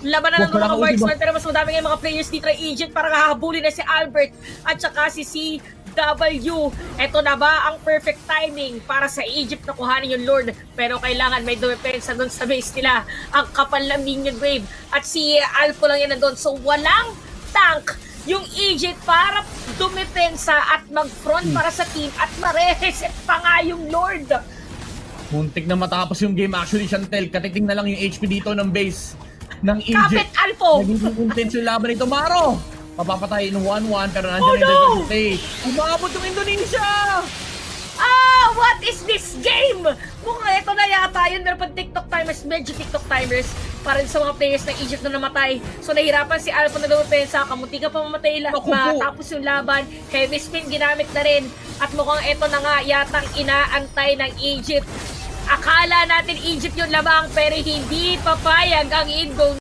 Laban na ng mga marksman, pero mas madami ngayong mga players dito ng Egypt para kahabulin na si Albert at saka si CW. Ito na ba ang perfect timing para sa Egypt na kuhanin yung Lord? Pero kailangan may dumepensa doon sa base nila. Ang kapal ng minion wave. At si Alpo lang yan nandun. So walang tank yung Egypt para dumepensa at mag-front para sa team at mare-reset pa nga yung Lord. Muntik na matapos yung game actually, Chantel. Katiting na lang yung HP dito ng base ng Egypt. Kapit Alpo! Naging intense yung laban nito. Maro! Papapatay ng 1-1 pero nandiyan Oh, no! yung stage. Umabot yung Indonesia! What is this game? Mukhang ito na yata yun. Meron pang TikTok timers, medyo TikTok timers para sa mga players ng Egypt na namatay. So nahirapan si Alpha na dumepensa. Kamunti ka pa mamatay lahat matapos yung laban. Heavy spin ginamit na rin. At mukhang ito na nga yatang inaantay ng Egypt. Akala natin Egypt yung labang pero hindi papayag ang Indonesian.